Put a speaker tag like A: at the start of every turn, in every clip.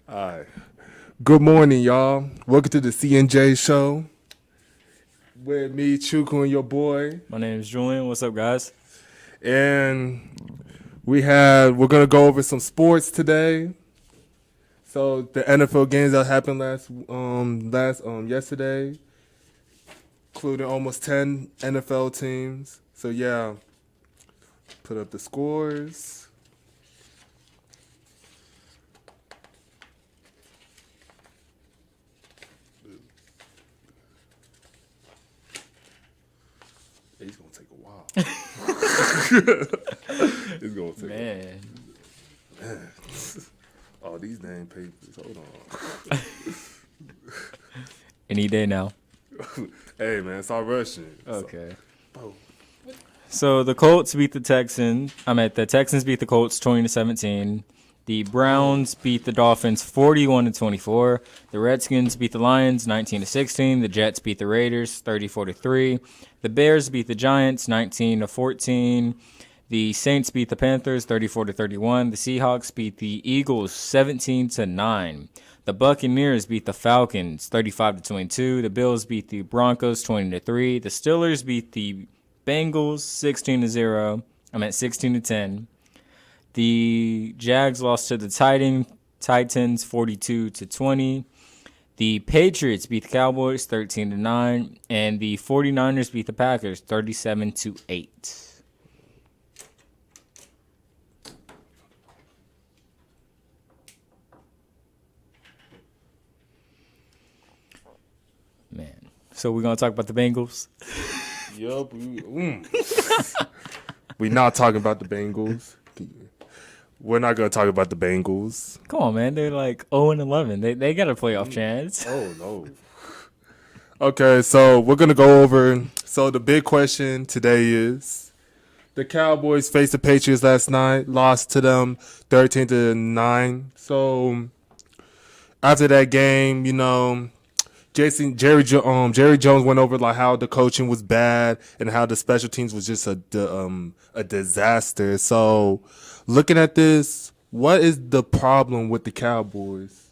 A: All right. Good morning, y'all. Welcome to the CNJ show with me, Chuku, and your boy.
B: My name is Julian. What's up, guys?
A: And we're gonna go over some sports today. So the NFL games that happened yesterday, including almost 10 NFL teams. So yeah, put up the scores. It's gonna take a while. It's gonna take
B: Man,
A: Man. Oh, these dang papers. Hold on.
B: any day now.
A: Hey, man, stop rushing.
B: Okay.
A: So,
B: So the Colts beat the Texans. The Texans beat the Colts 20-17. The Browns beat the Dolphins 41-24. The Redskins beat the Lions 19-16. The Jets beat the Raiders 34-3. The Bears beat the Giants 19-14. The Saints beat the Panthers 34-31. The Seahawks beat the Eagles 17-9. The Buccaneers beat the Falcons 35-22. The Bills beat the Broncos 20-3. The Steelers beat the Bengals 16-0. 16-10. The Jags lost to the Titans 42-20. The Patriots beat the Cowboys 13-9, and the 49ers beat the Packers 37-8. Man, so we're gonna talk about the Bengals.
A: yup. We're not talking about the Bengals. We're not gonna talk about the Bengals.
B: Come on, man, they're like 0-11. They got a playoff chance.
A: Oh no. Okay, so we're gonna go over. So the big question today is: the Cowboys faced the Patriots last night, lost to them 13-9. So after that game, Jerry Jones went over like how the coaching was bad and how the special teams was just a disaster. So looking at this, what is the problem with the Cowboys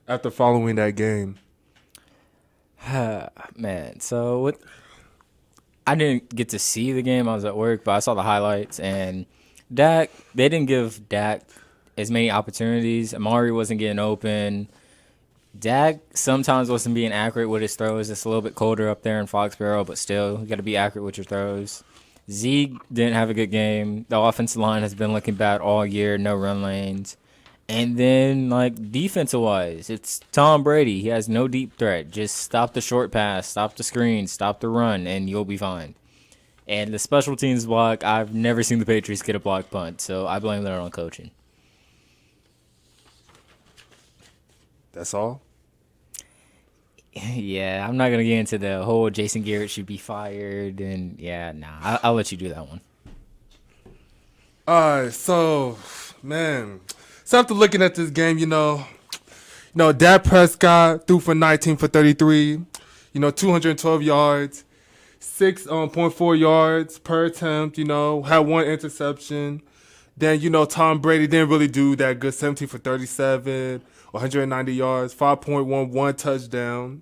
A: after following that game?
B: Man, so I didn't get to see the game. I was at work, but I saw the highlights. And they didn't give Dak as many opportunities. Amari wasn't getting open. Dak sometimes wasn't being accurate with his throws. It's a little bit colder up there in Foxborough, but still, you got to be accurate with your throws. Zeke didn't have a good game. The offensive line has been looking bad all year. No run lanes. And then, defensive-wise, it's Tom Brady. He has no deep threat. Just stop the short pass, stop the screen, stop the run, and you'll be fine. And the special teams block, I've never seen the Patriots get a block punt, so I blame that on coaching.
A: That's all?
B: Yeah, I'm not going to get into the whole Jason Garrett should be fired, and I'll let you do that one.
A: All right, so, man. So after looking at this game, Dak Prescott threw for 19 for 33, 212 yards, 6.4 yards per attempt, had one interception. Then, Tom Brady didn't really do that good, 17 for 37, 190 yards, 5.11 touchdown.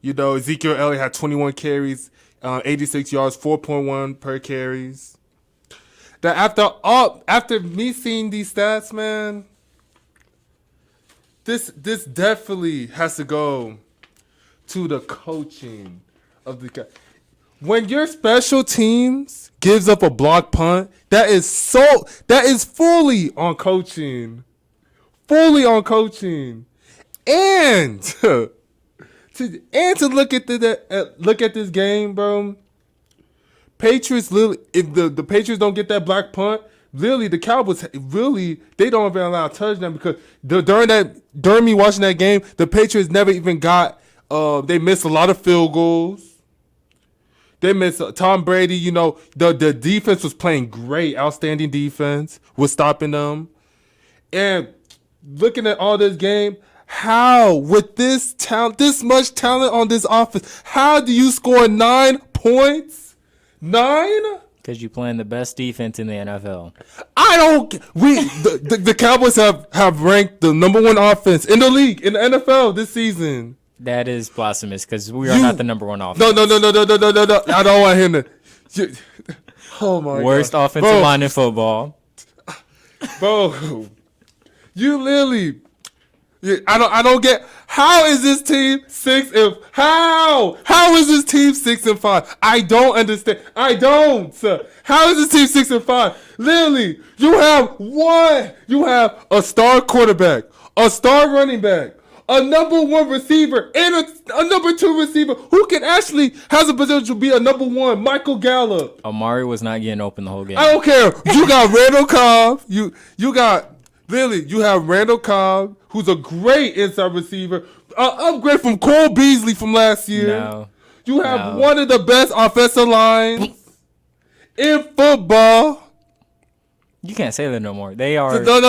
A: Ezekiel Elliott had 21 carries, 86 yards, 4.1 per carries. That after me seeing these stats, man, this definitely has to go to the coaching of the. When your special teams gives up a block punt, that is fully on coaching, and to look at this game, bro. Patriots, literally, if the Patriots don't get that black punt, really the Cowboys they don't even allow a touchdown because during me watching that game, the Patriots never even got. They missed a lot of field goals. They missed Tom Brady. The defense was playing great, outstanding defense was stopping them. And looking at all this game, how with this much talent on this offense, how do you score 9 points? 9?
B: Because you playing the best defense in the NFL.
A: I don't. The Cowboys have ranked the number 1 offense in the league in the NFL this season.
B: That is blasphemous because we are not the number 1 offense.
A: No. I don't want him to. Oh my
B: Worst
A: God.
B: offensive line in football.
A: Bro, you literally. I don't get how is this team 6 and how is this team 6 and 5? I don't understand. I don't. How is this team 6 and 5? Literally, you have a star quarterback, a star running back, a number 1 receiver, and a number 2 receiver who can actually has a potential to be a number 1, Michael Gallup.
B: Amari was not getting open the whole game.
A: I don't care. You got Randall Cobb. You got. Literally, you have Randall Cobb, who's a great inside receiver, upgrade from Cole Beasley from last year.
B: No.
A: You have one of the best offensive lines in football.
B: You can't say that no more. They are.
A: No.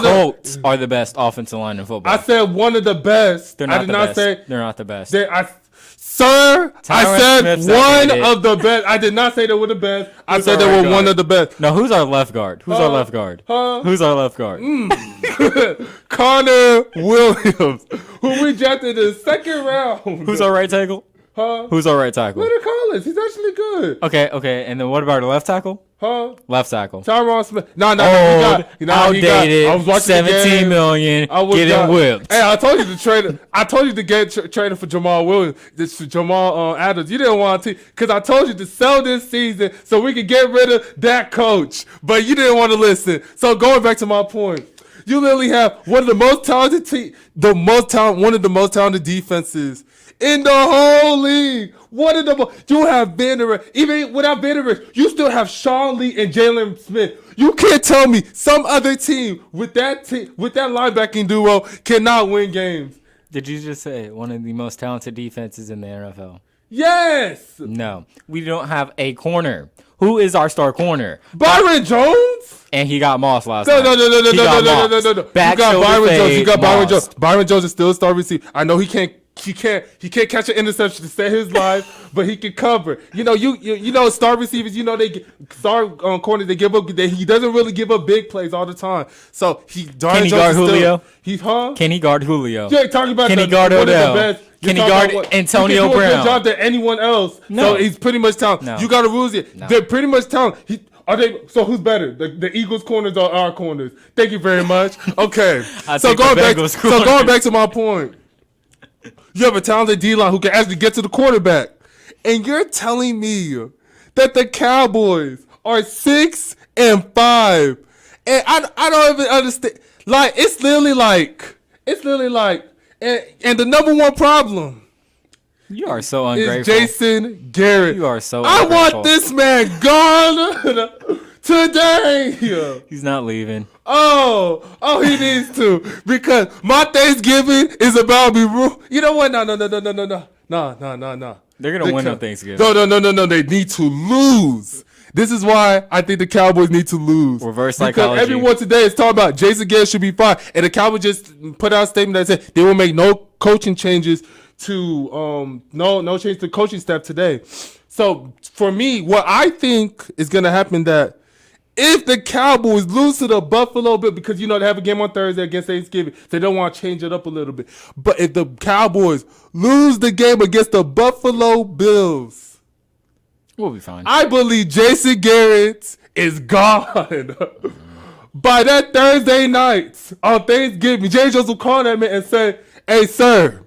B: Colts are the best offensive line in football.
A: I said one of the best.
B: They're not
A: I did
B: the
A: not
B: best.
A: say
B: They're not the best.
A: Sir, I said
B: Smith's
A: one
B: outdated.
A: of the best. I did not say they were the best. I said they were one of the best.
B: No, who's our left guard? Who's our left guard? Who's our left guard?
A: Connor Williams, who we drafted in the 2nd round.
B: Who's our right tackle? Who's our right tackle?
A: Leonard Collins. He's actually good.
B: Okay. And then what about our left tackle? Left tackle.
A: Tyron Smith. No.
B: Outdated.
A: I was watching
B: $17 million. Getting whipped.
A: Hey, I told you to trade. I told you to get traded for Jamal Williams. This Jamal Adams. You didn't want to because I told you to sell this season so we could get rid of that coach, but you didn't want to listen. So going back to my point, you literally have one of the most talented one of the most talented defenses in the whole league. You have Vanderbilt. Even without Vanderbilt, you still have Sean Lee and Jalen Smith. You can't tell me some other team with that linebacking duo cannot win games.
B: Did you just say one of the most talented defenses in the NFL?
A: Yes.
B: No, we don't have a corner. Who is our star corner?
A: Byron Jones?
B: And he got Moss last night.
A: No.
B: He got Moss.
A: You got Byron Jones. You got Byron Jones. Byron Jones is still a star receiver. I know he can't catch an interception to save his life, but he can cover. You know, star receivers. You know, star corners. They give up. He doesn't really give up big plays all the time. So
B: Can he guard Julio? Can he guard Julio?
A: Yeah, talking about
B: can he guard Odell? Can he guard Antonio Brown?
A: He can do a good job than anyone else.
B: No.
A: So he's pretty much talented.
B: No.
A: You got to lose it.
B: No.
A: They're pretty much talented. So who's better? The Eagles corners or our corners? Thank you very much. Okay. So going back to my point. You have a talented D-line who can actually get to the quarterback. And you're telling me that the Cowboys are 6 and 5. And I don't even understand. Like, it's literally like, and the number 1 problem
B: You are so ungrateful.
A: is Jason Garrett.
B: You are so
A: I
B: ungrateful.
A: want this man gone today.
B: He's not leaving.
A: Oh, he needs to because my Thanksgiving is about to be ruined. You know what? No.
B: They're gonna win on Thanksgiving.
A: No. They need to lose. This is why I think the Cowboys need to lose.
B: Reverse
A: because
B: psychology.
A: everyone today is talking about Jason Garrett should be fired, and the Cowboys just put out a statement that said they will make no coaching changes to no change to coaching staff today. So for me, what I think is gonna happen that if the Cowboys lose to the Buffalo Bills, because they have a game on Thursday against Thanksgiving, they don't want to change it up a little bit. But if the Cowboys lose the game against the Buffalo Bills,
B: We'll be fine.
A: I believe Jason Garrett is gone. By that Thursday night on Thanksgiving, James Jones will call that man and say, "Hey, sir,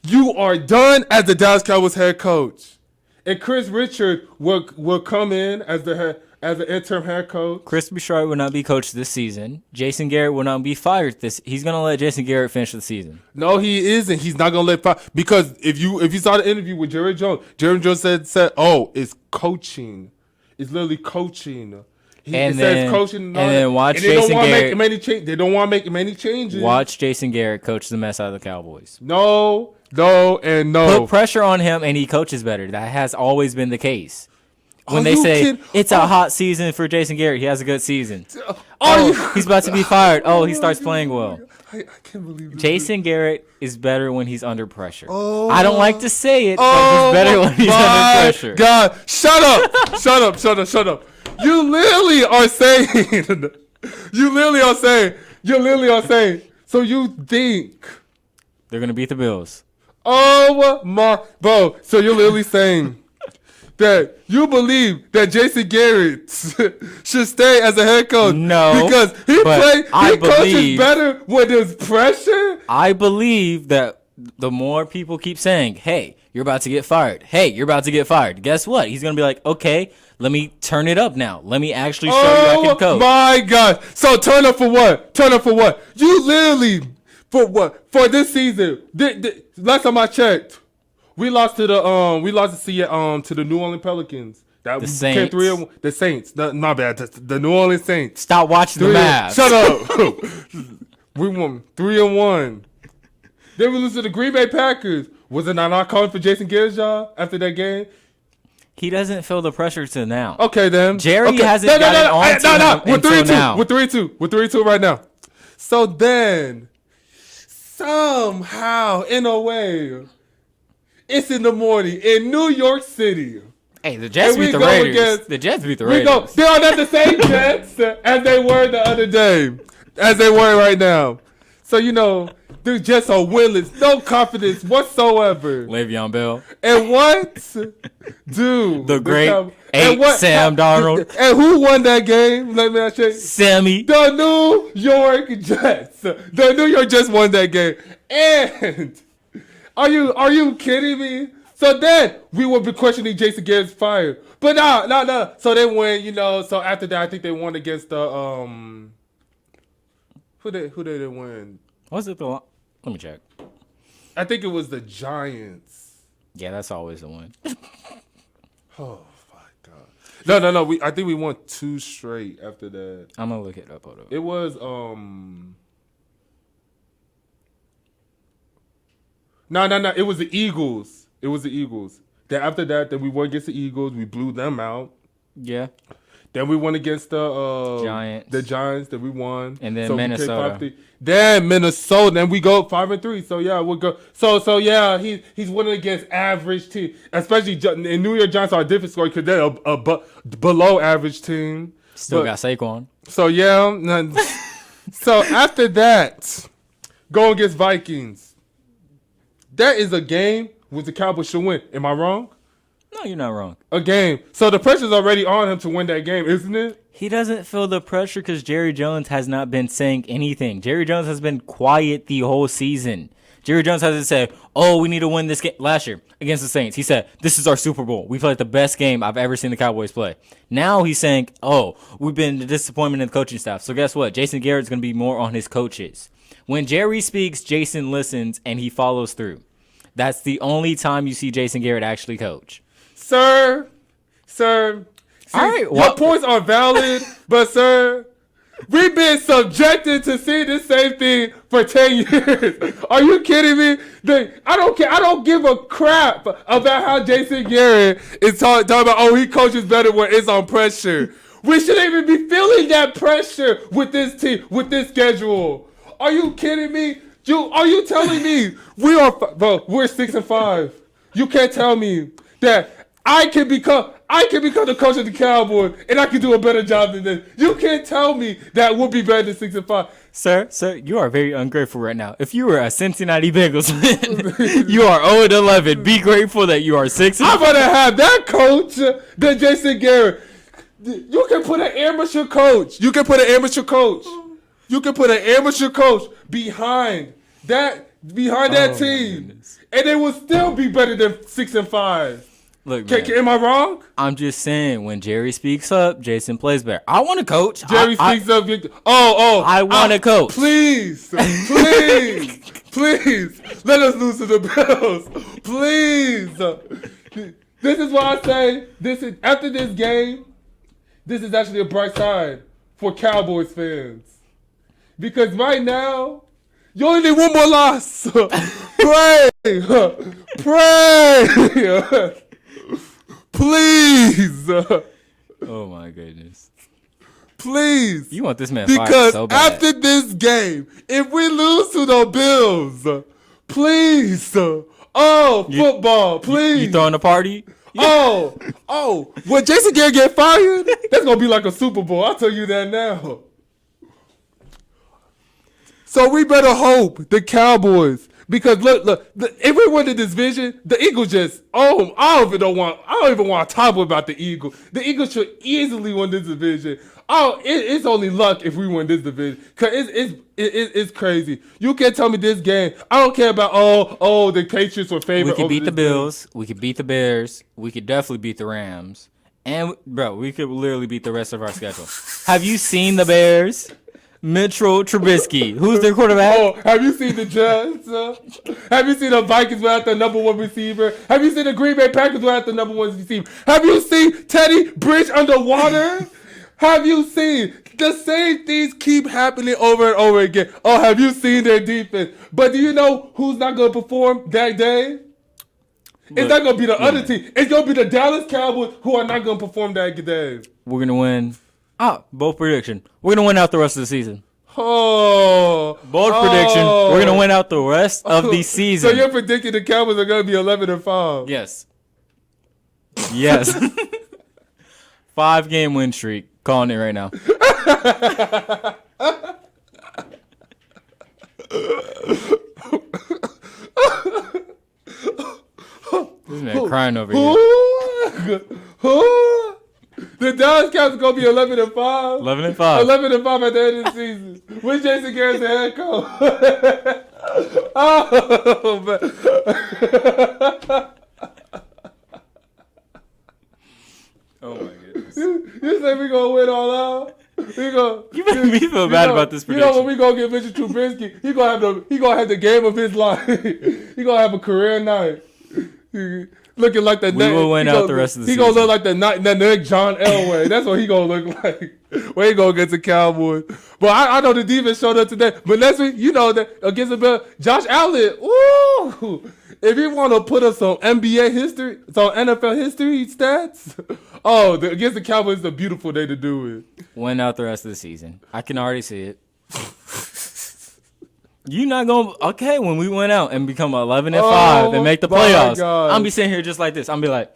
A: you are done as the Dallas Cowboys head coach." And Chris Richard will come in as an interim head coach.
B: Chris Bouchard will not be coached this season. Jason Garrett will not be fired He's going to let Jason Garrett finish the season.
A: No, he isn't. He's not going to let fire because if you saw the interview with Jerry Jones said, "Oh, it's coaching. It's literally coaching." It says coaching, and
B: then watch
A: and
B: Jason Garrett.
A: They don't want to make many changes.
B: Watch Jason Garrett coach the mess out of the Cowboys.
A: No.
B: Put pressure on him, and he coaches better. That has always been the case. When they say it's a hot season for Jason Garrett, he has a good season. He's about to be fired. Oh, he starts playing well.
A: I can't believe this.
B: Jason Garrett is better when he's under pressure.
A: Oh,
B: I don't like to say it, but he's better when he's under pressure.
A: God, shut up. Shut up. You literally are saying. You literally are saying. So you think
B: they're going to beat the Bills.
A: Oh my, bro. So you're literally saying that you believe that Jason Garrett should stay as a head coach?
B: No,
A: because he coaches better when there's pressure.
B: I believe that the more people keep saying, "Hey, you're about to get fired. Hey, you're about to get fired." Guess what? He's gonna be like, "Okay, let me turn it up now. Let me actually show you I can coach."
A: Oh my God! So turn up for what? You literally for what? For this season? Last time I checked. We lost to the to the New Orleans Pelicans.
B: The Saints.
A: 3-1. The Saints. My bad. The New Orleans Saints.
B: Stop watching the Mavs.
A: Shut up. We won 3-1. Then we lose to the Green Bay Packers. Was it not calling for Jason Garrett's job after that game?
B: He doesn't feel the pressure to now.
A: Okay, then.
B: Jerry hasn't got it on to him until now.
A: We're 3-2 right now. So then, somehow, in a way, it's in the morning in New York City.
B: Hey, the Jets beat the Raiders. The Jets beat the Raiders.
A: They are not the same Jets as they were the other day, as they were right now. So, the Jets are winless. No confidence whatsoever.
B: Le'Veon Bell.
A: And what do
B: the great Sam Darnold.
A: And who won that game? Let me ask you.
B: Sammy.
A: The New York Jets. The New York Jets won that game. And are you kidding me? So then we will be questioning Jason Garrett's fire. But no. So they win, So after that, I think they won against the who did they win?
B: Was it let me check.
A: I think it was the Giants.
B: Yeah, that's always the one.
A: Oh my God. No. I think we won 2 straight after that.
B: I'm gonna look it up. Hold up.
A: It was No. It was the Eagles. Then after that, we won against the Eagles. We blew them out.
B: Yeah.
A: Then we won against the
B: Giants.
A: The Giants. Then we won.
B: And then Minnesota.
A: Then Minnesota. Then we go 5-3. So yeah, we'll go. So yeah, he's winning against average team, especially in New York Giants are a different story because they're a below average team.
B: Still got Saquon.
A: So yeah. So after that, go against Vikings. That is a game which the Cowboys should win. Am I wrong?
B: No, you're not wrong.
A: A game. So the pressure's already on him to win that game, isn't it?
B: He doesn't feel the pressure because Jerry Jones has not been saying anything. Jerry Jones has been quiet the whole season. Jerry Jones hasn't said, we need to win this game. Last year against the Saints, he said, this is our Super Bowl. We played the best game I've ever seen the Cowboys play. Now he's saying, we've been a disappointment in the coaching staff. So guess what? Jason Garrett's going to be more on his coaches. When Jerry speaks, Jason listens, and he follows through. That's the only time you see Jason Garrett actually coach.
A: Sir.
B: All right.
A: Your points are valid, but sir, we've been subjected to see this same thing for 10 years. Are you kidding me? I don't care. I don't give a crap about how Jason Garrett is talking about, he coaches better when it's on pressure. We shouldn't even be feeling that pressure with this team, with this schedule. Are you kidding me? Are you telling me we're 6-5? You can't tell me that I can become the coach of the Cowboys and I can do a better job than this. You can't tell me that we'll be better than 6-5.
B: Sir, you are very ungrateful right now. If you were a Cincinnati Bengals fan, you are 0-11. Be grateful that you are 6-5.
A: I'm gonna have that coach than Jason Garrett. You can put an amateur coach. You can put an amateur coach behind that team, and they will still be better than 6-5.
B: Look, man,
A: am I wrong?
B: I'm just saying, when Jerry speaks up, Jason plays better. I want to coach.
A: Jerry speaks up.
B: I want to coach.
A: Please, let us lose to the Bills. Please. This is why I say after this game, this is actually a bright side for Cowboys fans. Because right now, you only need one more loss. Pray. Please.
B: Oh, my goodness.
A: Please.
B: You want this man fired
A: Because
B: so bad.
A: after this game, if we lose to the Bills, please. Football, please.
B: You throwing a party?
A: When Jason Garrett get fired, that's gonna be like a Super Bowl. I'll tell you that now. So we better hope the Cowboys, because look, if we win the division, the Eagles just I don't even want to talk about the Eagles. The Eagles should easily win this division. It's only luck if we win this division, cause it's crazy. You can't tell me this game. I don't care about the Patriots were favored.
B: We could beat the Bills. We could beat the Bears. We could definitely beat the Rams. And bro, we could literally beat the rest of our schedule. Have you seen the Bears? Mitchell Trubisky. Who's their quarterback?
A: Have you seen the Jets? Have you seen the Vikings without the number one receiver? Have you seen the Green Bay Packers without the number one receiver? Have you seen Teddy Bridge underwater? Have you seen the same things keep happening over and over again? Have you seen their defense? But do you know who's not going to perform that day? It's not going to be the other team. It's going to be the Dallas Cowboys who are not going to perform that day.
B: We're going to win. Bold prediction. We're going to win out the rest of the season.
A: Bold
B: prediction. We're going to win out the rest of the season.
A: So you're predicting the Cowboys are going to be 11-5?
B: Yes. 5-game win streak. Calling it right now. This man crying over here.
A: The Dallas Cowboys are going to be 11-5.
B: 11-5.
A: 11-5 at the end of the season. With Jason Garrett the head coach. Oh, man.
B: Oh, my goodness.
A: You say we going to win all out?
B: You make me feel bad about this prediction.
A: You know when we going to get Mitchell Trubisky, he going to have the game of his life. He going to have a career night. Looking like the
B: we will win out the rest of the season.
A: He gonna look like the next John Elway. That's what he gonna look like. When he gonna get the Cowboys. But I know the defense showed up today. But next week, you know that against the Bills, Josh Allen. Ooh, if you want to put us on NBA history, it's on NFL history stats. Against the Cowboys, it's a beautiful day to do it.
B: Win out the rest of the season. I can already see it. You not going to... Okay, when we went out and become 11-5 and make the playoffs, I'm going to be sitting here just like this. I'm going to be like,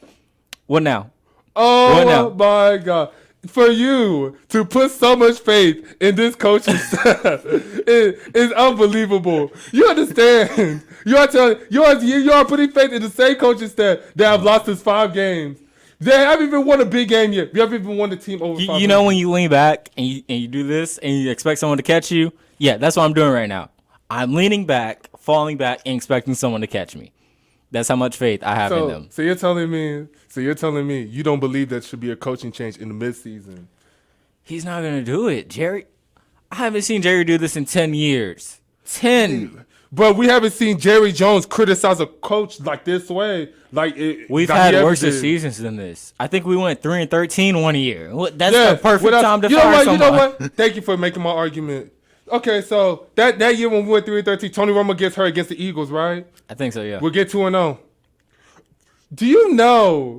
B: what now?
A: What now? My God. For you to put so much faith in this coaching staff is unbelievable. You understand? You are putting faith in the same coaching staff that have lost his 5 games. They haven't even won a big game yet. You haven't even won the team over 5 games.
B: You know when you lean back and you do this and you expect someone to catch you? Yeah, that's what I'm doing right now. I'm leaning back, falling back, and expecting someone to catch me. That's how much faith I have in them.
A: So you're telling me you don't believe that should be a coaching change in the midseason?
B: He's not going to do it, Jerry. I haven't seen Jerry do this in 10 years. 10.
A: But we haven't seen Jerry Jones criticize a coach like this way.
B: We've had worse seasons than this. I think we went 3-13 one year. That's the perfect time to fire someone.
A: You know what? Thank you for making my argument. Okay, so that year when we went 3-13, Tony Romo gets hurt against the Eagles, right?
B: I think so, yeah.
A: We'll get 2-0. Do you know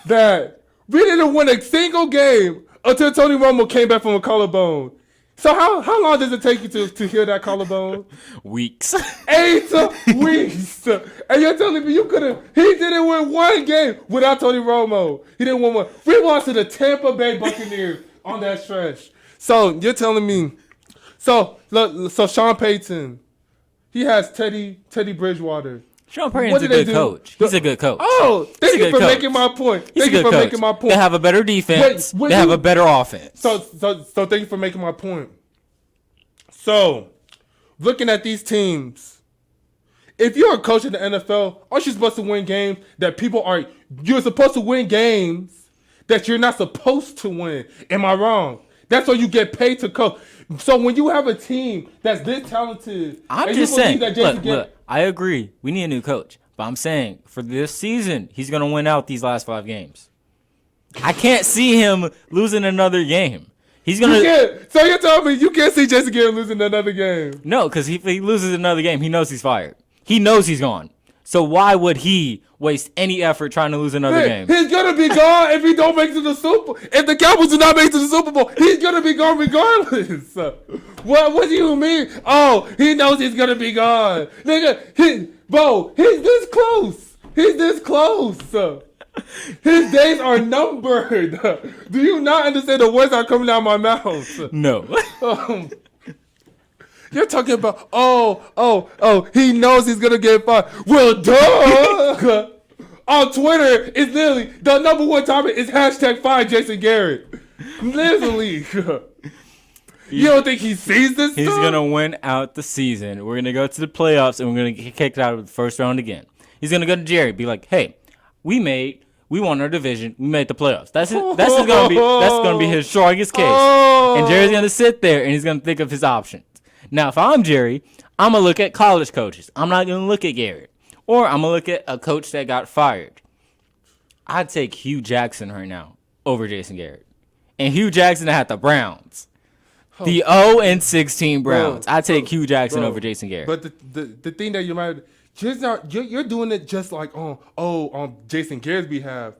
A: that we didn't win a single game until Tony Romo came back from a collarbone? So how long does it take you to heal that collarbone?
B: Weeks.
A: 8 weeks. And you're telling me he didn't win one game without Tony Romo. He didn't win one. We lost to the Tampa Bay Buccaneers on that stretch. So you're telling me... So Sean Payton, he has Teddy Bridgewater.
B: Sean Payton's a good coach. He's a good coach.
A: Oh, thank you for making my point. Thank you for making my point.
B: They have a better defense. They have a better offense.
A: So thank you for making my point. So, looking at these teams, if you're a coach in the NFL, aren't you supposed to win games you're supposed to win games that you're not supposed to win? Am I wrong? That's why you get paid to coach. So when you have a team that's this talented,
B: I'm just saying, look, I agree. We need a new coach. But I'm saying, for this season, he's going to win out these last 5 games. I can't see him losing another game. He's going to...
A: So you're telling me you can't see Jason Garrett losing another game?
B: No, because if he loses another game, he knows he's fired. He knows he's gone. So why would he waste any effort trying to lose another game?
A: He's gonna be gone if he don't make it to the Super. If the Cowboys do not make it to the Super Bowl, he's gonna be gone regardless. What do you mean? Oh, he knows he's gonna be gone, nigga. He's this close. He's this close. His days are numbered. Do you not understand the words that are coming out of my mouth?
B: No.
A: You're talking about, he knows he's going to get fired. Well, duh. On Twitter, it's literally, the number one topic is #5 Jason Garrett. Literally. You don't think he sees this
B: He's
A: stuff?
B: going to win out the season. We're going to go to the playoffs, and we're going to get kicked out of the first round again. He's going to go to Jerry, be like, hey, we won our division. We made the playoffs. That's gonna be his strongest case. And Jerry's gonna sit there and he's gonna think of his options. Now, if I'm Jerry, I'm gonna look at college coaches. I'm not gonna look at Garrett, or I'm gonna look at a coach that got fired. I'd take Hugh Jackson right now over Jason Garrett, and Hugh Jackson had the Browns, the 0-16 Browns. I'd take Hugh Jackson over Jason Garrett.
A: But the thing that you might. You're doing it just like on Jason Garrett's behalf.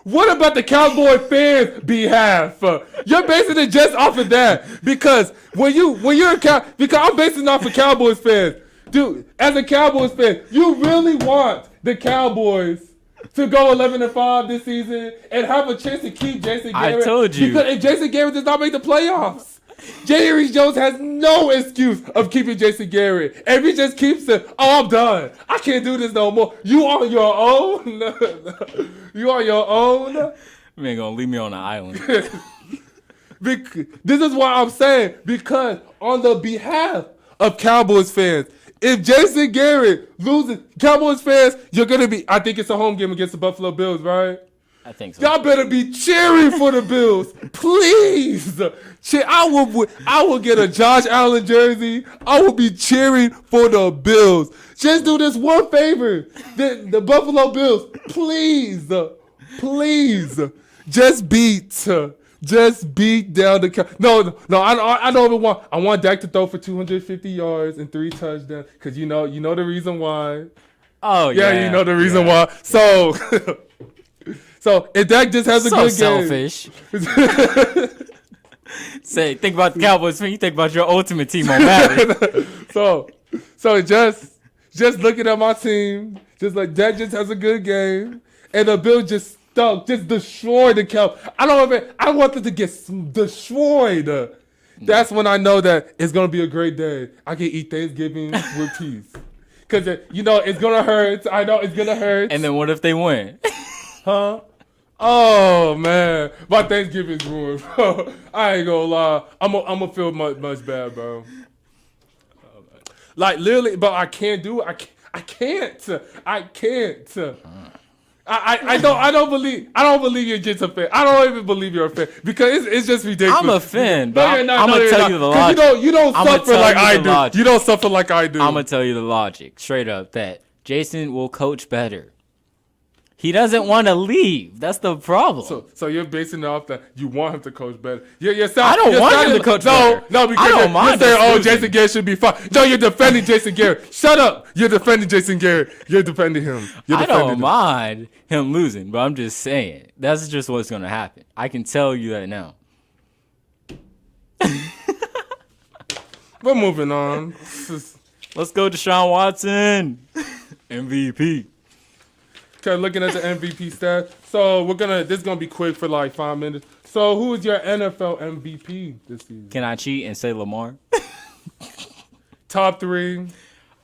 A: What about the Cowboy fans' behalf? You're basing it just off of that because because I'm basing it off of Cowboys fans, dude. As a Cowboys fan, you really want the Cowboys to go 11-5 this season and have a chance to keep Jason Garrett.
B: I told you,
A: because if Jason Garrett does not make the playoffs, Jerry Jones has no excuse of keeping Jason Garrett. And if he just keeps it, I'm done. I can't do this no more. You on your own? You on your own?
B: You ain't gonna leave me on an island.
A: This is why I'm saying, because on the behalf of Cowboys fans, if Jason Garrett loses, Cowboys fans, you're going to be, I think it's a home game against the Buffalo Bills, right?
B: I think so.
A: Y'all better be cheering for the Bills, please. I will get a Josh Allen jersey. I will be cheering for the Bills. Just do this one favor, the Buffalo Bills, please, just beat down the. No. I don't even want. I want Dak to throw for 250 yards and 3 touchdowns because you know the reason why.
B: Oh yeah,
A: you know the reason why. So. So if Dak just has a good
B: selfish.
A: game.
B: Say, think about the Cowboys fan. You think about your ultimate team on Madden.
A: so just looking at my team, just like Dak just has a good game, and the Bills just destroy the Cowboys. I want them to get destroyed. That's when I know that it's gonna be a great day. I can eat Thanksgiving with peace. Cause it's gonna hurt. I know it's gonna hurt.
B: And then what if they win?
A: Huh? Oh man, my Thanksgiving's ruined, bro. I ain't gonna lie. I'm gonna feel much bad, bro. Like literally, but I can't do it. I can't. I don't believe you're just a fan. I don't even believe you're a fan because it's just ridiculous.
B: I'm a fan, but
A: I'm
B: gonna tell you the logic.
A: You don't suffer like I do. You don't suffer like I do.
B: I'm gonna tell you the logic straight up that Jason will coach better. He doesn't want to leave. That's the problem.
A: So you're basing it off that you want him to coach better.
B: I don't want him to coach better.
A: No, because you're saying, Jason Garrett should be fine. No, you're defending Jason Garrett. Shut up. You're defending Jason Garrett. You're defending him.
B: I don't mind him losing, but I'm just saying. That's just what's going to happen. I can tell you that now.
A: We're moving on.
B: Let's go to Deshaun Watson. MVP.
A: Okay, looking at the MVP stats. So this is gonna be quick for like 5 minutes. So who is your NFL MVP this season?
B: Can I cheat and say Lamar?
A: Top 3.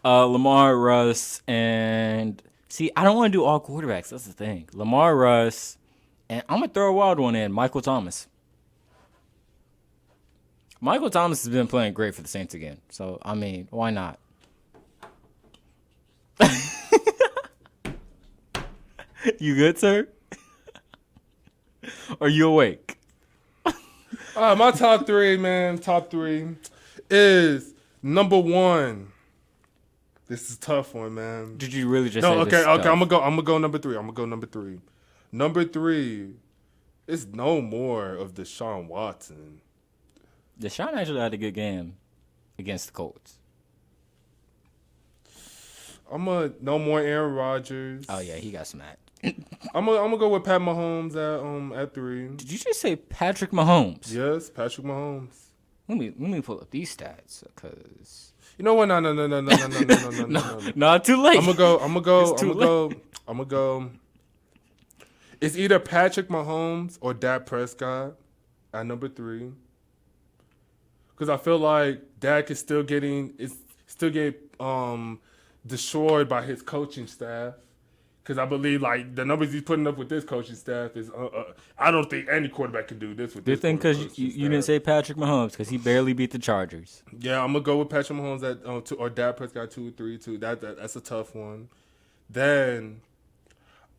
B: Lamar, Russ, and see, I don't want to do all quarterbacks. That's the thing. Lamar, Russ, and I'm gonna throw a wild one in. Michael Thomas. Michael Thomas has been playing great for the Saints again. So I mean, why not? You good, sir? Are you awake?
A: My top 3, man. Top 3 is number 1. This is a tough one, man.
B: Did you really just
A: no?
B: say
A: Okay.
B: this
A: I'm gonna go number 3. Number 3 is no more of Deshaun Watson.
B: Deshaun actually had a good game against the Colts.
A: No more Aaron Rodgers.
B: Oh yeah, he got smacked.
A: I'm gonna go with Pat Mahomes at 3.
B: Did you just say Patrick Mahomes?
A: Yes, Patrick Mahomes.
B: Let me pull up these stats because
A: You know what? No.
B: not too late.
A: I'm gonna go. It's either Patrick Mahomes or Dak Prescott at number 3. Because I feel like Dak is still getting destroyed by his coaching staff. Because I believe like the numbers he's putting up with this coaching staff is I don't think any quarterback can do this with
B: Good
A: this.
B: thing because you didn't say Patrick Mahomes because he barely beat the Chargers.
A: Yeah, I'm gonna go with Patrick Mahomes at 2 or Dak Prescott 2 or 3 too. That's a tough one. Then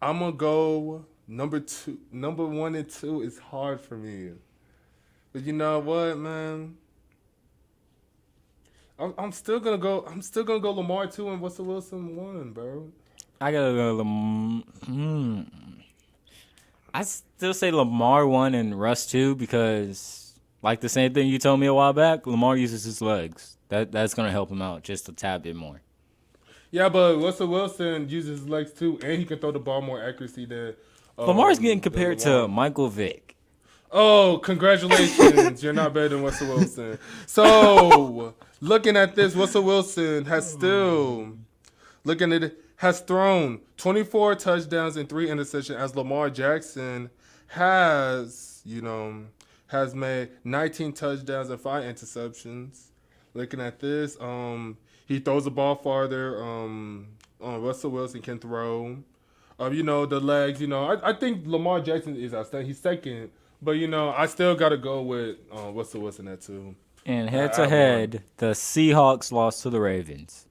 A: I'm gonna go number 1 and 2 is hard for me. But you know what, man? I'm still gonna go Lamar 2 and Russell Wilson 1, bro.
B: I gotta go I still say Lamar 1 and Russ 2 because, like the same thing you told me a while back, Lamar uses his legs. That's gonna help him out just a tad bit more.
A: Yeah, but Russell Wilson uses his legs too, and he can throw the ball more accuracy than
B: Lamar's getting compared to Michael Vick.
A: Oh, congratulations! You're not better than Russell Wilson. So, looking at this, Russell Wilson has thrown 24 touchdowns and 3 interceptions, as Lamar Jackson has made 19 touchdowns and 5 interceptions. Looking at this, he throws the ball farther. Russell Wilson can throw. The legs. I think Lamar Jackson is outstanding. He's second, but I still got to go with Russell Wilson at 2.
B: And head to head, the Seahawks lost to the Ravens.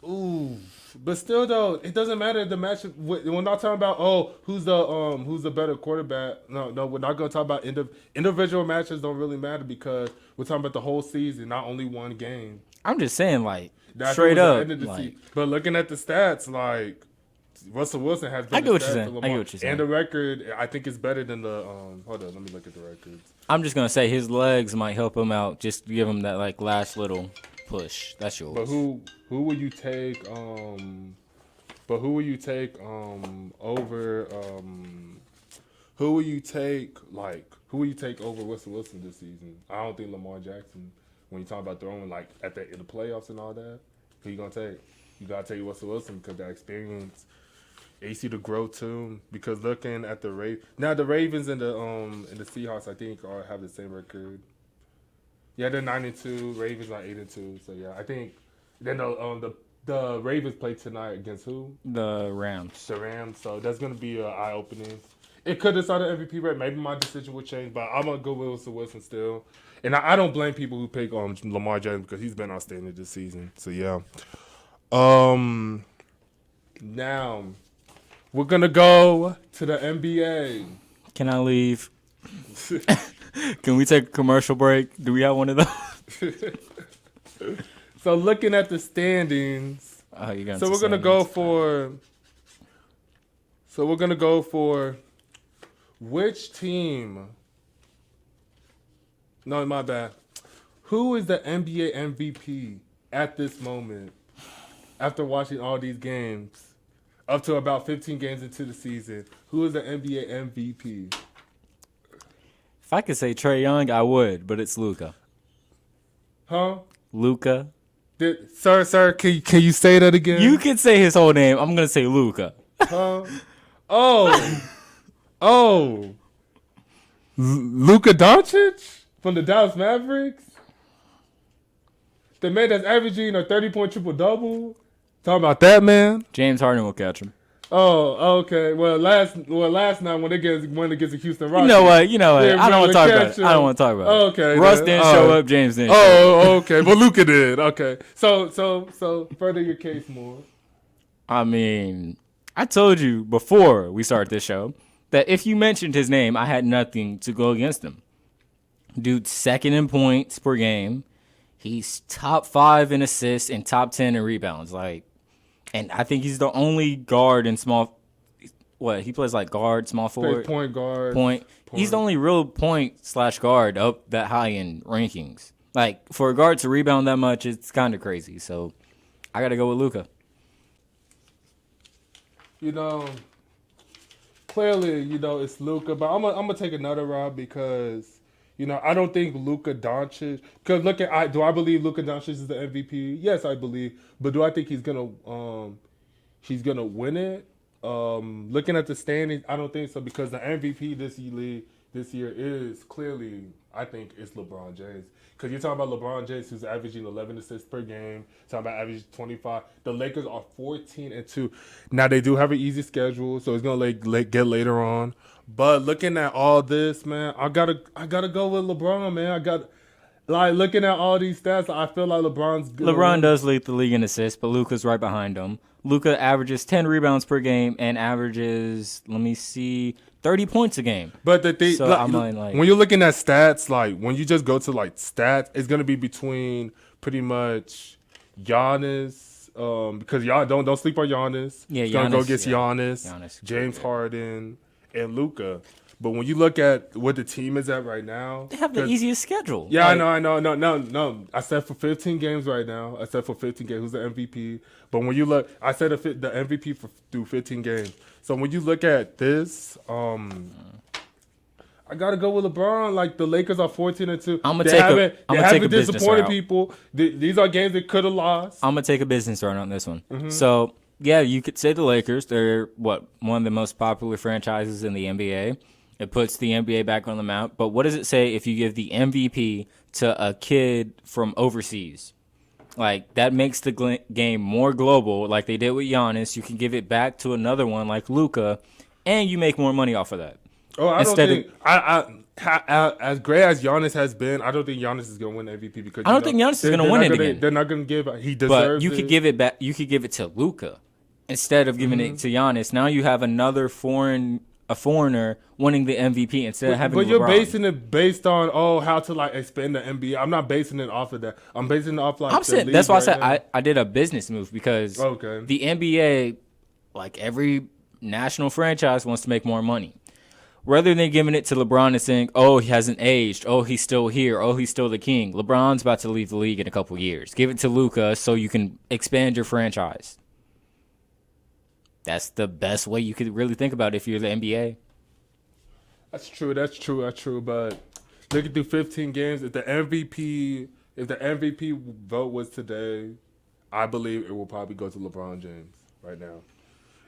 A: Ooh, but still though, it doesn't matter the match. We're not talking about who's the better quarterback. No, we're not gonna talk about individual matches. Don't really matter because we're talking about the whole season, not only one game.
B: I'm just saying, like
A: That's
B: straight up.
A: But looking at the stats, like Russell Wilson has better
B: I get what
A: stats
B: you're saying.
A: than
B: I
A: Lamar.
B: get what you're saying.
A: And the record, I think, is better than the. Hold on, let me look at the records.
B: I'm just gonna say his legs might help him out. Just give him that like last little push. That's yours.
A: But who will you take? Who will you take over? Who will you take over Russell Wilson this season? I don't think Lamar Jackson. When you talk about throwing like in the playoffs and all that, who you gonna take? You gotta take Russell Wilson because that experience. AC to grow too. Because looking at the Ravens and the Seahawks, I think have the same record. Yeah, they're 9-2. Ravens are 8-2. So yeah, I think then the Ravens play tonight against who?
B: The Rams.
A: The Rams. So that's gonna be eye opening. It could decide the MVP rate. Maybe my decision would change, but I'm gonna go with Russell Wilson still. And I don't blame people who pick Lamar Jackson because he's been outstanding this season. So yeah. Now we're gonna go to the NBA.
B: Can I leave? Can we take a commercial break? Do we have one of those?
A: So looking at the standings, we're gonna go for which team? No, my bad. Who is the NBA MVP at this moment? After watching all these games, up to about 15 games into the season, who is the NBA MVP?
B: If I could say Trae Young, I would, but it's Luka.
A: Huh?
B: Luka.
A: Sir, can you say that again?
B: You can say his whole name. I'm gonna say Luka.
A: Huh? Luka Doncic from the Dallas Mavericks. The man that's averaging a 30-point triple-double. Talking about that man.
B: James Harden will catch him.
A: Oh, okay. Well, last night when they get the Houston Rockets.
B: You know what? I don't want to talk about it. I don't want to talk about it.
A: Okay.
B: Russ didn't show up. James didn't.
A: Okay. But Luka did. Okay. So further your case more.
B: I mean, I told you before we started this show that if you mentioned his name, I had nothing to go against him. Dude's second in points per game. He's top 5 in assists and top 10 in rebounds. And I think he's the only guard in small. What he plays like guard, small forward,
A: point guard,
B: point. He's the only real point/guard up that high in rankings. Like for a guard to rebound that much, it's kind of crazy. So I got to go with Luka.
A: Clearly, it's Luka, but I'm gonna take another route because, I don't think Luka Doncic. Because do I believe Luka Doncic is the MVP? Yes, I believe. But do I think he's gonna win it? Looking at the standings, I don't think so because the MVP this year is clearly, I think, it's LeBron James. Because you're talking about LeBron James, who's averaging 11 assists per game. Talking about averaging 25. The Lakers are 14-2. Now they do have an easy schedule, so it's gonna get later on. But looking at all this, man, I gotta go with LeBron, man. Looking at all these stats, I feel like
B: LeBron does lead the league in assists, but Luka's right behind him. Luka averages 10 rebounds per game and averages, 30 points a game.
A: But the thing, when you're looking at stats, when you just go to stats, it's gonna be between pretty much Giannis, because y'all don't sleep on Giannis.
B: Yeah,
A: it's gonna go against Giannis, James Harden, and Luka. But when you look at what the team is at right now,
B: they have the easiest schedule.
A: Yeah, I know. No. I said for 15 games right now. I said for 15 games, who's the MVP? But when you look, I said the MVP through 15 games. So when you look at this, I gotta go with LeBron. The Lakers are 14-2.
B: I'm gonna take a disappointed
A: people. These are games they could have lost.
B: I'm gonna take a business run on this one. Mm-hmm. So yeah, you could say the Lakers. They're one of the most popular franchises in the NBA. It puts the NBA back on the map. But what does it say if you give the MVP to a kid from overseas? That makes the game more global, like they did with Giannis. You can give it back to another one like Luka, and you make more money off of that.
A: Oh, don't think as great as Giannis has been, I don't think Giannis is going to win MVP because
B: I don't think Giannis is going to win it again.
A: They're not going to give. He deserves.
B: But you could give it back. You could give it to Luka instead of giving it to Giannis. Now you have another foreigner winning the MVP instead of having.
A: But
B: LeBron.
A: You're basing it based on how to expand the NBA. I'm not basing it off of that. I'm basing it off
B: that's why I said I did a business move because the NBA, every national franchise, wants to make more money. Rather than giving it to LeBron and saying, "Oh, he hasn't aged. Oh, he's still here. Oh, he's still the king." LeBron's about to leave the league in a couple years. Give it to Luka so you can expand your franchise. That's the best way you could really think about it if you're the NBA.
A: That's true. But looking through 15 games, if the MVP vote was today, I believe it will probably go to LeBron James right now.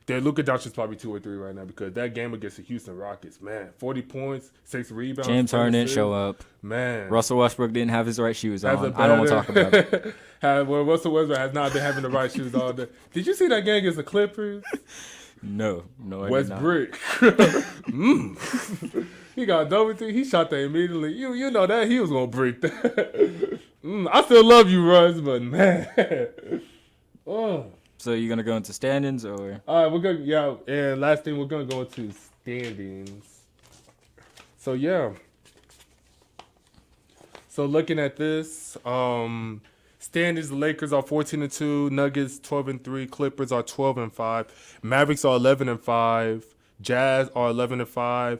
A: Then Luka Doncic is probably 2 or 3 right now because that game against the Houston Rockets, man, 40 points, 6 rebounds.
B: James Harden didn't show up.
A: Man,
B: Russell Westbrook didn't have his right shoes on. I don't want to talk about it.
A: Russell Westbrook has not been having the right shoes all day. Did you see that game against the Clippers?
B: No, I
A: West
B: did not.
A: Brick. He got double team. He shot that immediately. You know that he was gonna break that. I still love you, Russ, but man. Oh.
B: So you're gonna go into standings or?
A: All right, we're gonna and last thing we're gonna go into standings. So yeah. So looking at this, standings: the Lakers are 14-2, Nuggets 12-3, Clippers are 12-5, Mavericks are 11-5, Jazz are 11-5,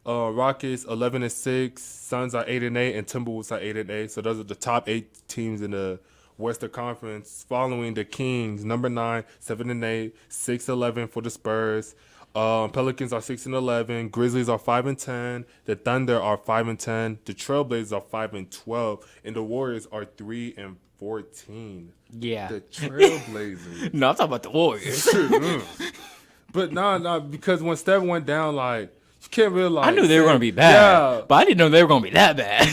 A: Rockets 11-6, Suns are 8-8, and Timberwolves are 8-8. So those are the top 8 teams in the Western Conference, following the Kings, number 9, 7-8, 6-11 for the Spurs. Pelicans are 6-11, Grizzlies are 5-10, the Thunder are 5-10, the Trailblazers are 5-12, and the Warriors are 3-14.
B: Yeah,
A: the Trailblazers.
B: No, I'm talking about the Warriors.
A: But no, because when Steph went down, you can't realize.
B: I knew they were going to be bad, but I didn't know they were going to be that bad.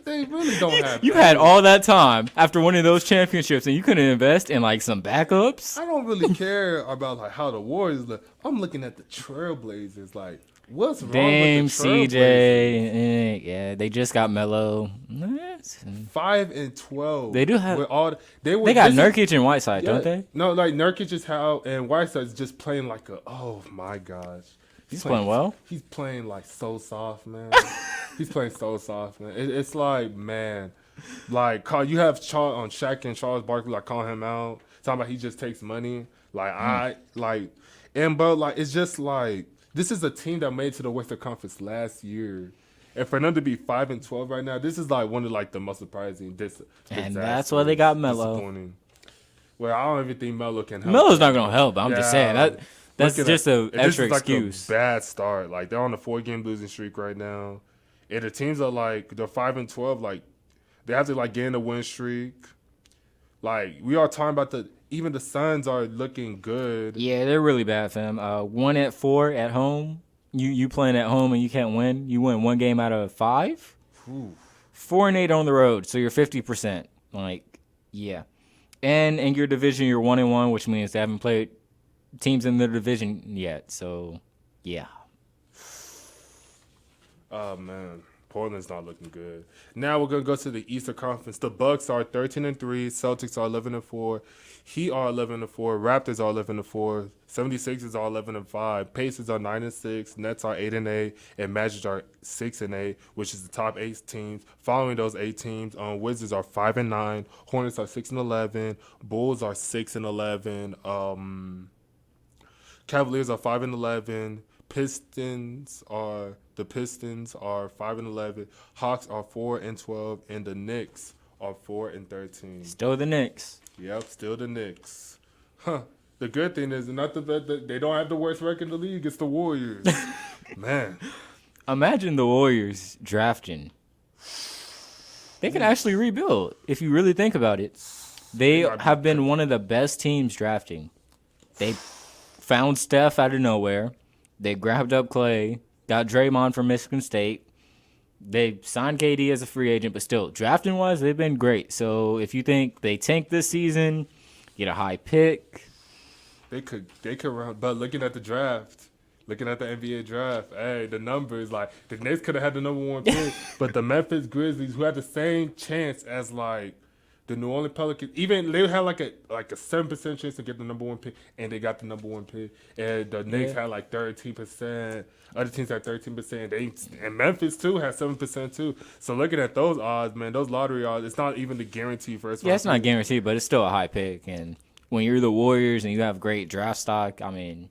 A: They really don't have.
B: You had all that time after winning those championships, and you couldn't invest in some backups.
A: I don't really care about how the Warriors look. I'm looking at the Trailblazers. What's wrong with the Trailblazers?
B: CJ, yeah, they just got Melo.
A: 5-12.
B: They do have.
A: They
B: got Nurkic and Whiteside, don't they?
A: No, Nurkic is and Whiteside's just playing oh my gosh.
B: He's playing well.
A: He's playing so soft, man. He's playing so soft, man. It's man, you have Shaq and Charles Barkley calling him out, talking about he just takes money. It's just this is a team that made it to the Western Conference last year, and for them to be 5-12 right now, this is one of the most surprising.
B: And that's why they got Melo.
A: Well, I don't even think Melo can help.
B: Melo's not gonna help. I'm just saying that's
A: looking
B: just an extra
A: this is
B: excuse.
A: Like a bad start. Like they're on a 4-game losing streak right now, and the teams are like they're 5-12. Like they have to like get in a win streak. Like we are talking about even the Suns are looking good.
B: Yeah, they're really bad, fam. 1-4 at home. You playing at home and you can't win. You win 1 game out of 5.
A: Ooh.
B: 4-8 on the road, so you're 50%. Like, yeah. And in your division, you're 1-1, which means they haven't played teams in their division yet. So, yeah.
A: Oh man, Portland's not looking good. Now we're gonna go to the Eastern Conference. The Bucks are 13-3. Celtics are 11-4. Heat are 11-4. Raptors are 11-4. 76ers are 11-5. Pacers are 9-6. Nets are 8-8. And Magic are 6-8, which is the top 8 teams. Following those 8 teams, Wizards are 5-9. Hornets are 6-11. Bulls are 6-11. Cavaliers are 5-11. Pistons are 5-11. Hawks are 4-12, and the Knicks are 4-13.
B: Still the Knicks.
A: Yep, still the Knicks. Huh. The good thing is not that they don't have the worst record in the league. It's the Warriors. Man,
B: Imagine the Warriors drafting. They can actually rebuild if you really think about it. They have been one of the best teams drafting. They found Steph out of nowhere. They grabbed up Clay, got Draymond from Michigan State. They signed KD as a free agent, but still, drafting-wise, they've been great. So if you think they tank this season, get a high pick.
A: they could run. But looking at the draft, looking at the NBA draft, hey, the numbers, like, the Knicks could have had the number 1 pick, but the Memphis Grizzlies, who had the same chance as, like, the New Orleans Pelicans, even they had like a 7% chance to get the number 1 pick, and they got the number 1 pick. And the Knicks had like 13%. Other teams had 13%. And Memphis too had 7% too. So looking at those odds, man, those lottery odds, it's not even the guarantee first.
B: Yeah, it's not guaranteed, but it's still a high pick. And when you're the Warriors and you have great draft stock, I mean,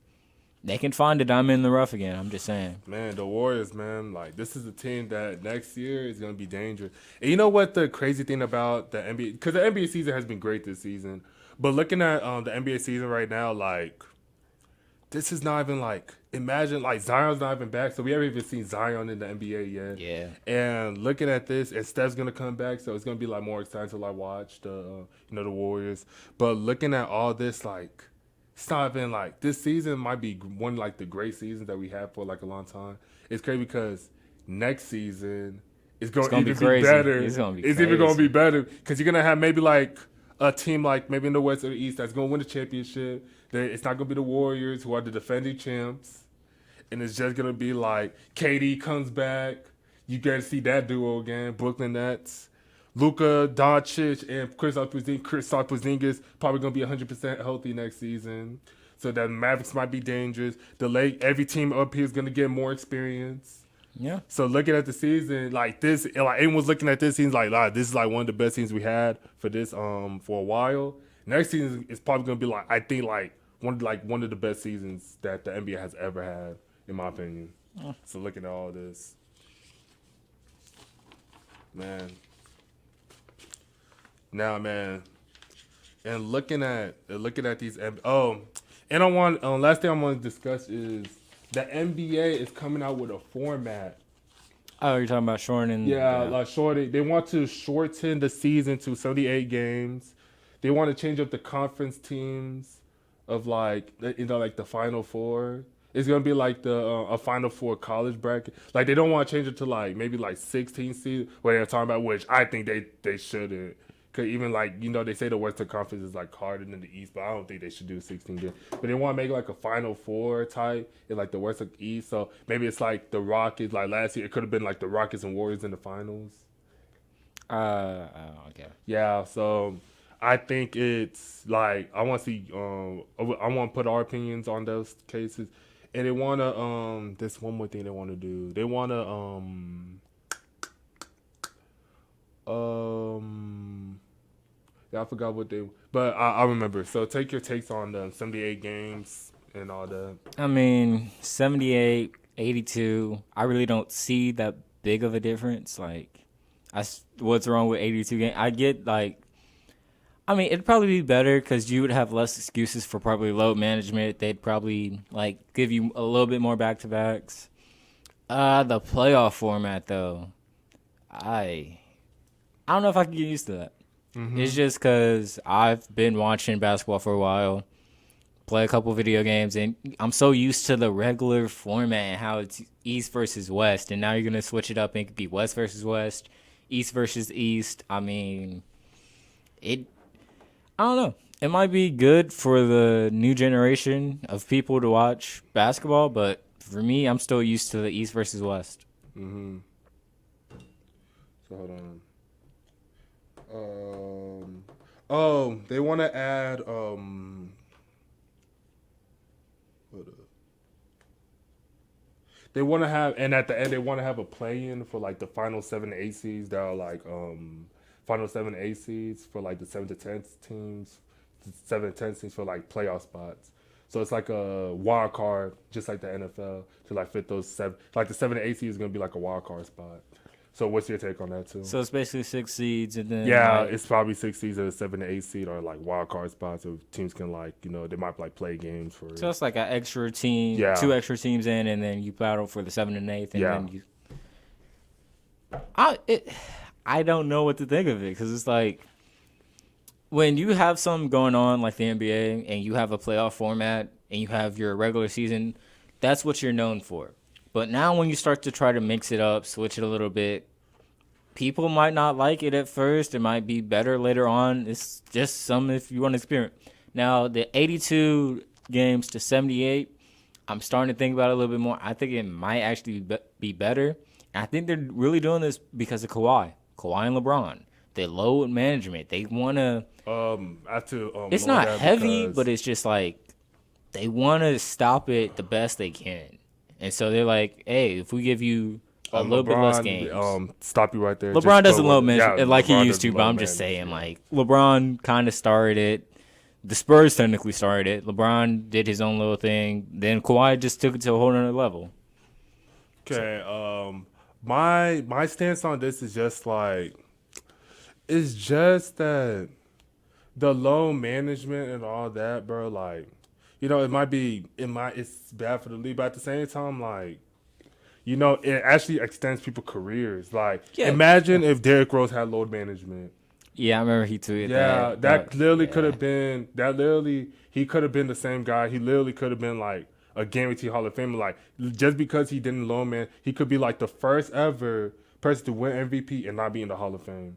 B: they can find a diamond in the rough again. I'm just saying.
A: Man, the Warriors, man, like, this is a team that next year is going to be dangerous. And you know what the crazy thing about the NBA, because the NBA season has been great this season, but looking at the NBA season right now, like, this is not even, like, imagine, like, Zion's not even back, so we haven't even seen Zion in the NBA yet.
B: Yeah.
A: And looking at this, and Steph's going to come back, so it's going to be, like, more exciting to, like, watch the Warriors. But looking at all this, like, it's not even like this season might be one like the great seasons that we had for like a long time. It's crazy because next season it's going to be better. It's even going to be better because you're going to have maybe like a team like maybe in the West or the East that's going to win the championship. It's not going to be the Warriors who are the defending champs, and it's just going to be like KD comes back. You get to see that duo again, Brooklyn Nets. Luka Doncic and Kristaps Porzingis probably gonna be 100% healthy next season, so that Mavericks might be dangerous. Every team up here is gonna get more experience.
B: Yeah.
A: So looking at the season like this, like everyone's looking at this season like, this is like one of the best seasons we had for this for a while. Next season is probably gonna be like I think like one of the best seasons that the NBA has ever had, in my opinion. So looking at all this, man. Now, man, and looking at these and I want last thing I want to discuss is the NBA is coming out with a format.
B: Oh, you're talking about shortening?
A: Yeah, like shorting. They want to shorten the season to 78 games. They want to change up the conference teams of like like the Final Four. It's gonna be like the a Final Four college bracket. Like they don't want to change it to like maybe like 16 seeds. What they're talking about, which I think they shouldn't. Cause even like they say the Western Conference is like harder than the East, but I don't think they should do 16 games. But they want to make like a Final Four type in like the Western East. So maybe it's like the Rockets. Like last year, it could have been like the Rockets and Warriors in the finals.
B: Okay.
A: Yeah. So I think it's like I want to see. I want to put our opinions on those cases, and they want to. There's one more thing they want to do. They want to. Yeah, I forgot what they. But I remember. So take your takes on the 78 games and all that.
B: I mean, 78, 82. I really don't see that big of a difference. Like, what's wrong with 82 games? I get like, I mean, it'd probably be better because you would have less excuses for probably load management. They'd probably like give you a little bit more back to backs. The playoff format though, I I don't know if I can get used to that. It's just because I've been watching basketball for a while, play a couple video games, and I'm so used to the regular format and how it's East versus West, and now you're gonna switch it up and it could be West versus West, East versus East. I mean, it. I don't know. It might be good for the new generation of people to watch basketball, but for me, I'm still used to the East versus West.
A: So hold on. Oh, they want to add hold up. They want to have, and at the end they want to have a play-in for like the final 7 to 8 seeds that are like final 7 to 8 seeds for like the 7 to 10 teams, 7 to 10 teams for like playoff spots. So it's like a wild card, just like the NFL, to like fit those seven. Like the 7 to 8 seeds is gonna be like a wild card spot. So what's your take on that too?
B: So it's basically 6 seeds, and then
A: Yeah,
B: like,
A: it's probably 6 seeds or a 7 to 8 seed are like wild card spots, so teams can like they might like play games for.
B: so it's like an extra team,
A: Yeah.
B: 2 extra teams in, and then you battle for the 7th and 8th, and
A: Yeah.
B: then you. I don't know what to think of it because it's like when you have something going on like the NBA and you have a playoff format and you have your regular season, that's what you're known for. But now when you start to try to mix it up, switch it a little bit, people might not like it at first. It might be better later on. It's just something if you want to experience. Now, the 82 games to 78, I'm starting to think about it a little bit more. I think it might actually be better. And I think they're really doing this because of Kawhi. Kawhi and LeBron. They load management. They want to.
A: I have to.
B: It's
A: lower
B: not
A: that
B: heavy,
A: because-
B: but it's just like they want to stop it the best they can. And so they're like, hey, if we give you a little bit less games.
A: Stop you right there.
B: LeBron
A: Just
B: doesn't
A: put
B: load
A: one-
B: management
A: yeah,
B: like he
A: LeBron
B: used to,
A: doesn't
B: but
A: load
B: I'm just
A: manage,
B: saying,
A: yeah.
B: like, LeBron kind of started it. The Spurs technically started it. LeBron did his own little thing. Then Kawhi just took it to a whole nother level.
A: Okay. My stance on this is just like, it's just that the low management and all that, bro. Like, it's bad for the league, but at the same time, like, it actually extends people's careers. Like,
B: Yeah.
A: imagine if Derrick Rose had load management.
B: Yeah, I remember he tweeted
A: Yeah,
B: that.
A: that literally
B: yeah.
A: could have been. He could have been the same guy. He literally could have been like a guaranteed Hall of Famer. Like, just because he didn't low man, he could be like the first ever person to win MVP and not be in the Hall of Fame.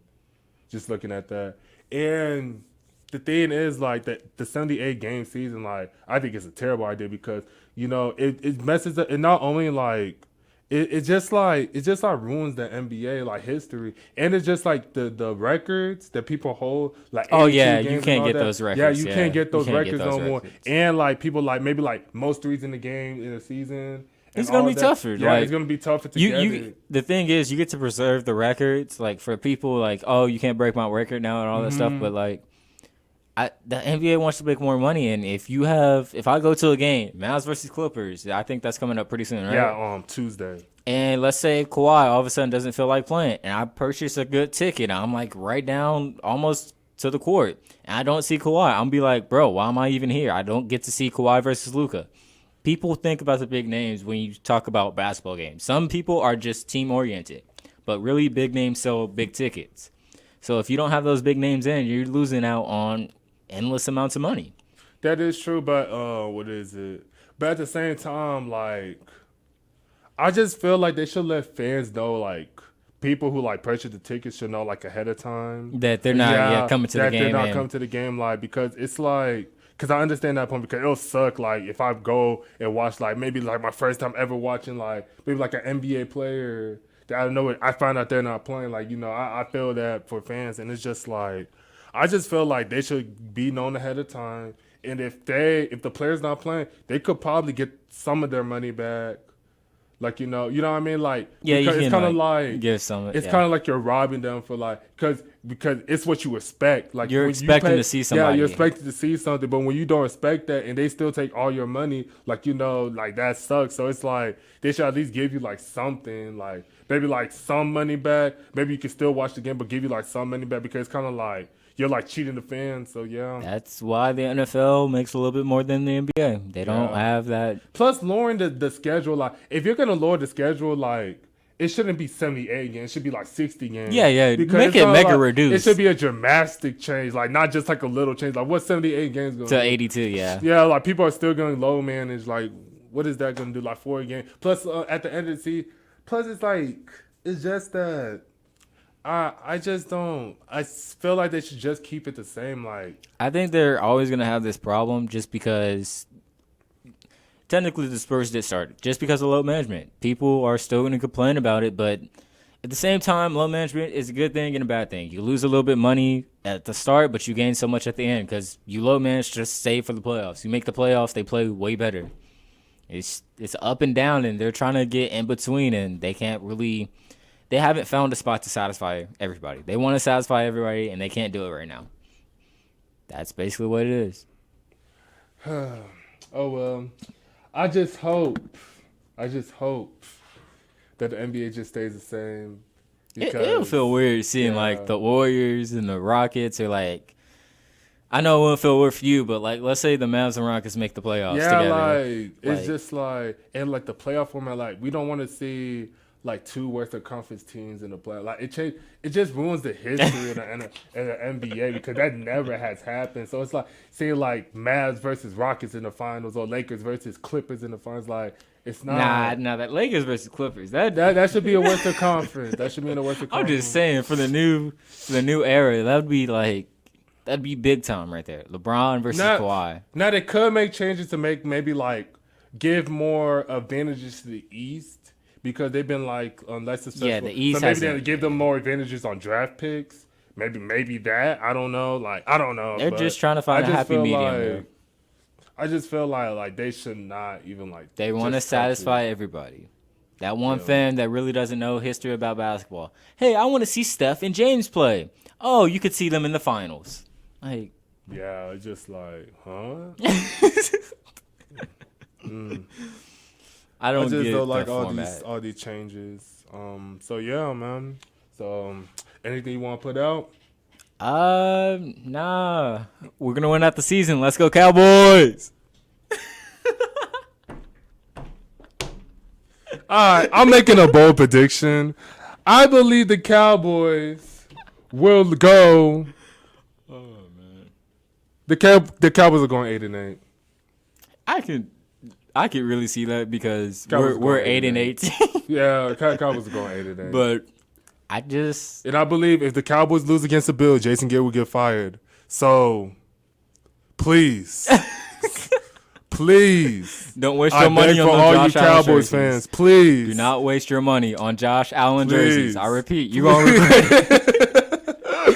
A: Just looking at that, and the thing is, like, the 78 game season, like, I think it's a terrible idea because it messes up. And not only like it just like ruins the NBA like history, and it's just like the records that people hold. Like,
B: Oh,
A: 82
B: yeah,
A: games
B: you
A: and
B: can't
A: all
B: get
A: that.
B: those records.
A: Yeah, you
B: Yeah,
A: can't get
B: you
A: those
B: can't get
A: records
B: those
A: no more.
B: records.
A: And like people like maybe like most threes in the game in a season.
B: It's
A: and
B: gonna
A: all
B: be
A: that.
B: tougher.
A: Yeah,
B: Like,
A: it's gonna be tougher to get it.
B: The thing is, you get to preserve the records. Like, for people, like, oh, you can't break my record now and all that stuff. But like, the NBA wants to make more money, and if I go to a game, Mavs versus Clippers, I think that's coming up pretty soon, right?
A: Yeah, Tuesday.
B: And let's say Kawhi all of a sudden doesn't feel like playing, and I purchase a good ticket. I'm like right down almost to the court, and I don't see Kawhi. I'm be like, bro, why am I even here? I don't get to see Kawhi versus Luka. People think about the big names when you talk about basketball games. Some people are just team oriented, but really big names sell big tickets. So if you don't have those big names in, you're losing out on endless amounts of money.
A: That is true, but what is it? But at the same time, like, I just feel like they should let fans know, like, people who like purchase the tickets should know like ahead of time
B: That they're not coming to the game.
A: They're not
B: and-
A: coming to the game, like, because it's like, because I understand that point, because it'll suck like if I go and watch like maybe like my first time ever watching like maybe like an NBA player that I don't know I find out they're not playing, like, I feel that for fans, and it's just like I just feel like they should be known ahead of time, and if the player's not playing, they could probably get some of their money back. Like, you know what I mean? Like,
B: Yeah, you
A: because
B: can
A: it's kind of
B: like
A: like
B: give some.
A: it's
B: yeah.
A: kind of like you're robbing them for like because it's what you expect. Like,
B: You're
A: when
B: expecting to see somebody.
A: Yeah, you're expecting to see something, but when you don't respect that and they still take all your money, like, like that sucks. So it's like they should at least give you like something, like maybe like some money back. Maybe you can still watch the game, but give you like some money back, because it's kind of like you're like cheating the fans. So yeah.
B: That's why the NFL makes a little bit more than the NBA. They don't have that.
A: Plus, lowering the schedule, like if you're gonna lower the schedule, like it shouldn't be 78 games. It should be like 60 games.
B: Yeah.
A: Because
B: Make it mega reduced.
A: It should be a dramatic change, like not just like a little change. Like what's 78 games going
B: to 82? Yeah.
A: Yeah, like people are still going low manage. Like what is that gonna do? Like 4 games. Plus, at the end of the season, plus it's like it's just that. I just don't. I feel like they should just keep it the same. Like
B: I think they're always gonna have this problem just because. Technically, the Spurs did start just because of load management. People are still going to complain about it, but at the same time, load management is a good thing and a bad thing. You lose a little bit of money at the start, but you gain so much at the end because you load manage to save for the playoffs. You make the playoffs, they play way better. It's up and down, and they're trying to get in between, and they can't really. They haven't found a spot to satisfy everybody. They want to satisfy everybody, and they can't do it right now. That's basically what it is.
A: Oh well. I just hope that the NBA just stays the same.
B: It'll feel weird seeing like the Warriors and the Rockets are like. I know it won't feel weird for you, but like let's say the Mavs and Rockets make the playoffs together.
A: Like it's just like and like the playoff format. Like we don't want to see like 2 Western Conference teams in the play. Like it just ruins the history of the NBA because that never has happened. So it's like seeing like Mavs versus Rockets in the finals or Lakers versus Clippers in the finals. Like it's not.
B: Nah, that Lakers versus Clippers.
A: That should be a Western Conference. That should be in the Western Conference.
B: I'm just saying for the new era, that'd be big time right there. LeBron versus Kawhi.
A: Now they could make changes to make maybe like give more advantages to the East. Because they've been like less successful.
B: Yeah, the East.
A: So maybe they give them more advantages on draft picks. Maybe that. I don't know. Like I don't know.
B: They're just trying to find a happy medium. There.
A: I just feel like they should not even like.
B: They want to satisfy everybody. That one fan that really doesn't know history about basketball. Hey, I want to see Steph and James play. Oh, you could see them in the finals. Like.
A: Yeah, it's just like, huh?
B: I just
A: don't like
B: format.
A: all these changes. So yeah, man. So anything you want to put out?
B: Nah. We're gonna win out the season. Let's go, Cowboys.
A: All right, I'm making a bold prediction. I believe the Cowboys will go. Oh man, the Cowboys are going 8-8.
B: I could really see that because we're 8-8.
A: Yeah, Cowboys are going 8-8.
B: But
A: and I believe if the Cowboys lose against the Bills, Jason Garrett will get fired. So please, please,
B: don't waste your money on
A: all
B: Josh
A: you
B: Allen
A: Cowboys
B: jerseys.
A: Fans. Please,
B: do not waste your money on Josh Allen
A: please.
B: jerseys. I repeat, you're gonna regret.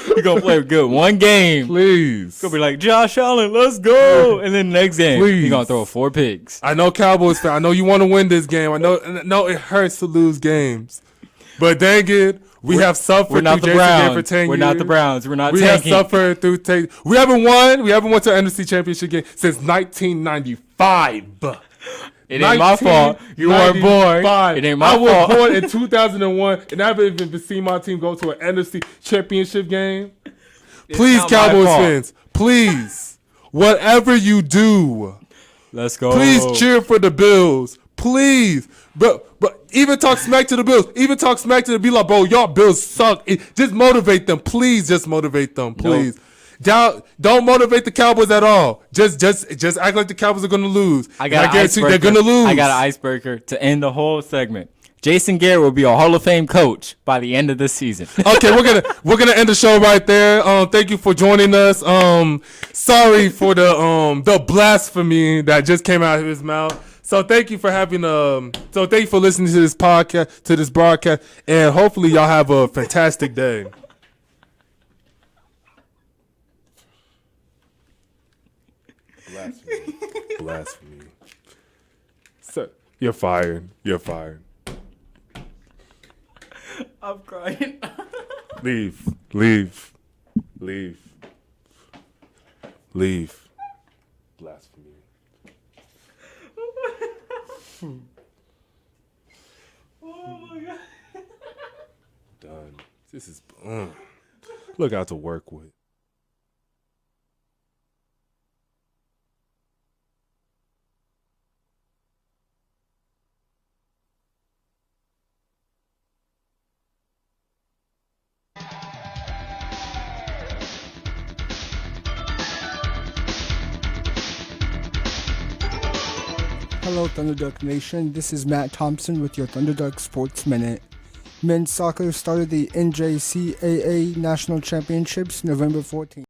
B: You're gonna play good one game.
A: Please.
B: It's gonna be like, Josh Allen, let's go. And then next game,
A: you're
B: gonna throw 4 picks.
A: I know Cowboys fan. I know you want to win this game. I know it hurts to lose games. But dang it, we have suffered
B: we're not
A: through
B: the
A: Jason
B: Browns.
A: Garrett for 10 years.
B: We're not the Browns. We're not
A: we
B: tanking.
A: have suffered through we haven't won to an NFC championship game since 1995.
B: It ain't my fault. You weren't born. It ain't my fault.
A: I was born in 2001, and I haven't even seen my team go to an NFC championship game. Please, Cowboys fans, please, whatever you do,
B: let's go.
A: Please cheer for the Bills. Please. But even talk smack to the Bills. Even talk smack to the be like, bro, y'all Bills suck. Just motivate them. Please just motivate them. Please. Nope. Don't motivate the Cowboys at all. Just act like the Cowboys are gonna lose.
B: I guarantee
A: they're gonna lose.
B: I got an icebreaker to end the whole segment. Jason Garrett will be a Hall of Fame coach by the end of the season.
A: Okay, we're gonna end the show right there. Thank you for joining us. Sorry for the blasphemy that just came out of his mouth. So thank you for thank you for listening to this podcast, to this broadcast, and hopefully y'all have a fantastic day. Blasphemy. So, you're fired.
B: I'm crying.
A: Leave. Blasphemy.
B: Oh my God.
A: Done. This is look out to work with.
C: Hello, Thunderduck Nation. This is Matt Thompson with your Thunderduck Sports Minute. Men's soccer started the NJCAA National Championships November 14th.